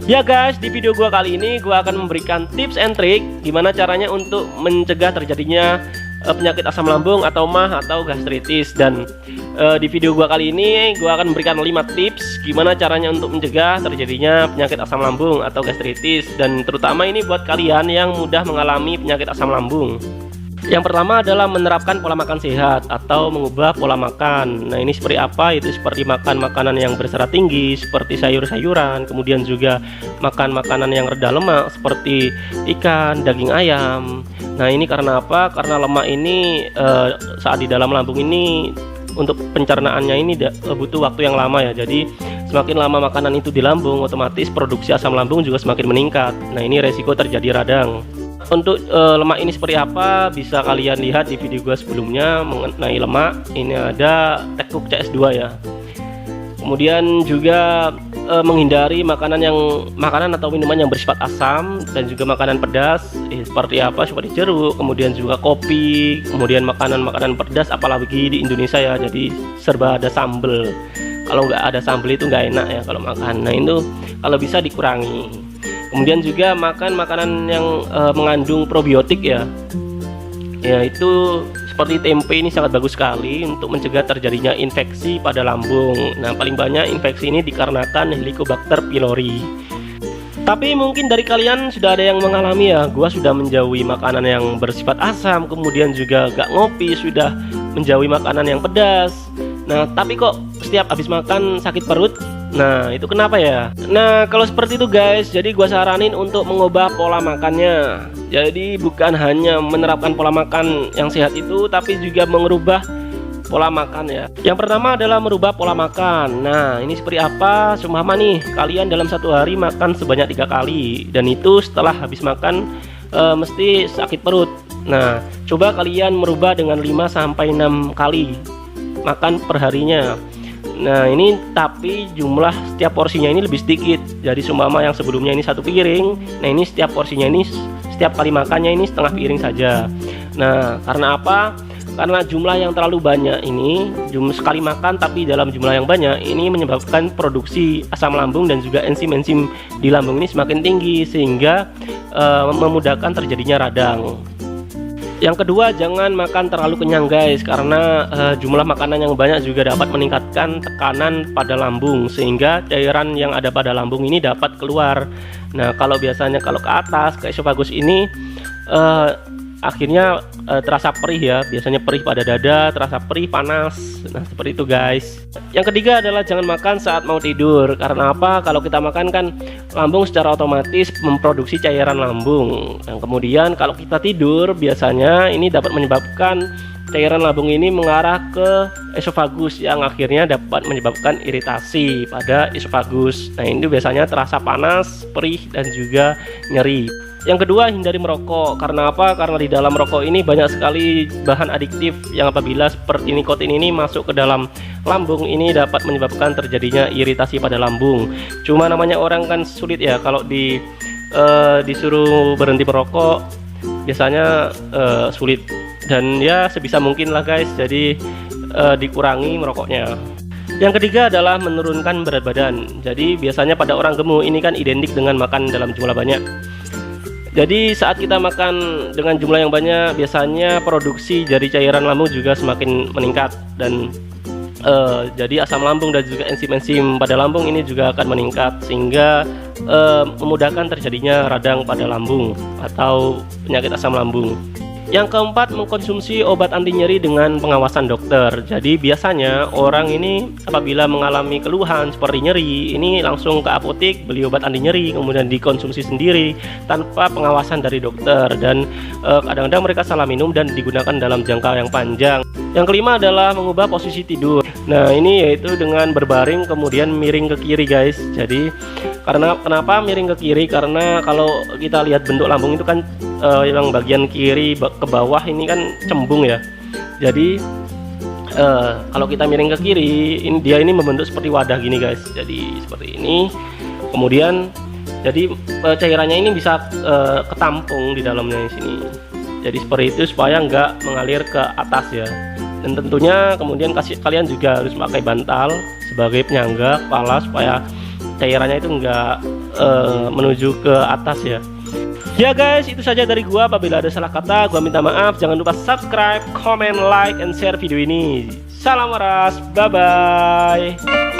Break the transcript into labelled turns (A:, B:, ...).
A: Ya guys, di video gua kali ini gua akan memberikan tips and trick gimana caranya untuk mencegah terjadinya penyakit asam lambung atau MAH atau gastritis. Dan di video gua kali ini gua akan memberikan 5 tips gimana caranya untuk mencegah terjadinya penyakit asam lambung atau gastritis, dan terutama ini buat kalian yang mudah mengalami penyakit asam lambung. Yang pertama adalah menerapkan pola makan sehat atau mengubah pola makan. Nah, ini seperti apa? Itu seperti makan makanan yang berserat tinggi seperti sayur-sayuran, kemudian juga makan makanan yang rendah lemak seperti ikan, daging ayam. Nah, ini karena apa? Karena lemak ini saat di dalam lambung ini untuk pencernaannya ini butuh waktu yang lama ya. Jadi semakin lama makanan itu di lambung, otomatis produksi asam lambung juga semakin meningkat. Nah, ini resiko terjadi radang. Untuk lemak ini seperti apa bisa kalian lihat di video gua sebelumnya mengenai lemak. Ini ada tekuk CS2 ya. Kemudian juga menghindari makanan atau minuman yang bersifat asam, dan juga makanan pedas seperti apa, seperti jeruk, kemudian juga kopi, kemudian makanan pedas apalagi di Indonesia ya, jadi serba ada sambel. Kalau nggak ada sambel itu nggak enak ya kalau makan. Nah, itu kalau bisa dikurangi. Kemudian juga makan makanan yang mengandung probiotik ya. Ya, itu seperti tempe ini sangat bagus sekali untuk mencegah terjadinya infeksi pada lambung. Nah, paling banyak infeksi ini dikarenakan Helicobacter pylori. Tapi mungkin dari kalian sudah ada yang mengalami ya, gua sudah menjauhi makanan yang bersifat asam, kemudian juga gak ngopi, sudah menjauhi makanan yang pedas. Nah, tapi kok setiap habis makan sakit perut. Nah, itu kenapa ya? Nah, kalau seperti itu guys, jadi gua saranin untuk mengubah pola makannya. Jadi bukan hanya menerapkan pola makan yang sehat itu, tapi juga mengubah pola makan ya. Yang pertama adalah merubah pola makan. Nah, ini seperti apa? Seumpama nih, kalian dalam satu hari makan sebanyak 3 kali, dan itu setelah habis makan mesti sakit perut. Nah, coba kalian merubah dengan 5-6 kali makan perharinya. Nah, ini tapi jumlah setiap porsinya ini lebih sedikit. Jadi seumpama yang sebelumnya ini 1 piring, nah ini setiap porsinya ini setiap kali makannya ini setengah piring saja. Nah, karena apa? Karena jumlah yang terlalu banyak ini, jumlah sekali makan tapi dalam jumlah yang banyak ini menyebabkan produksi asam lambung dan juga enzim-enzim di lambung ini semakin tinggi, sehingga memudahkan terjadinya radang. Yang kedua, jangan makan terlalu kenyang guys, karena jumlah makanan yang banyak juga dapat meningkatkan tekanan pada lambung, sehingga cairan yang ada pada lambung ini dapat keluar. Nah, kalau biasanya kalau ke atas ke esofagus ini akhirnya terasa perih ya, biasanya perih pada dada, terasa perih, panas. Nah, seperti itu guys. Yang ketiga adalah jangan makan saat mau tidur. Karena apa? Kalau kita makan kan lambung secara otomatis memproduksi cairan lambung. Dan kemudian kalau kita tidur biasanya ini dapat menyebabkan cairan lambung ini mengarah ke esofagus, yang akhirnya dapat menyebabkan iritasi pada esofagus. Nah, ini biasanya terasa panas, perih, dan juga nyeri. Yang kedua, hindari merokok. Karena apa? Karena di dalam rokok ini banyak sekali bahan adiktif yang apabila seperti nikotin ini masuk ke dalam lambung, ini dapat menyebabkan terjadinya iritasi pada lambung. Cuma namanya orang kan sulit ya kalau disuruh berhenti merokok, biasanya sulit. Dan ya sebisa mungkin lah guys, jadi dikurangi merokoknya. Yang ketiga adalah menurunkan berat badan. Jadi biasanya pada orang gemuk ini kan identik dengan makan dalam jumlah banyak. Jadi saat kita makan dengan jumlah yang banyak, biasanya produksi dari cairan lambung juga semakin meningkat, dan jadi asam lambung dan juga enzim-enzim pada lambung ini juga akan meningkat, sehingga memudahkan terjadinya radang pada lambung atau penyakit asam lambung. Yang keempat, mengkonsumsi obat anti nyeri dengan pengawasan dokter. Jadi biasanya orang ini apabila mengalami keluhan seperti nyeri, ini langsung ke apotek beli obat anti nyeri, kemudian dikonsumsi sendiri tanpa pengawasan dari dokter, dan kadang-kadang mereka salah minum dan digunakan dalam jangka yang panjang. Yang kelima adalah mengubah posisi tidur. Nah, ini yaitu dengan berbaring kemudian miring ke kiri guys. Jadi kenapa miring ke kiri? Karena kalau kita lihat bentuk lambung itu kan yang bagian kiri ke bawah ini kan cembung ya. Jadi kalau kita miring ke kiri, dia ini membentuk seperti wadah gini guys. Jadi seperti ini. Kemudian jadi cairannya ini bisa ketampung di dalamnya di sini. Jadi seperti itu supaya nggak mengalir ke atas ya. Dan tentunya kemudian kalian juga harus pakai bantal sebagai penyangga kepala supaya cairannya itu enggak menuju ke atas ya. Ya guys, itu saja dari gua. Apabila ada salah kata, gua minta maaf. Jangan lupa subscribe, comment, like, and share video ini. Salam waras, bye bye.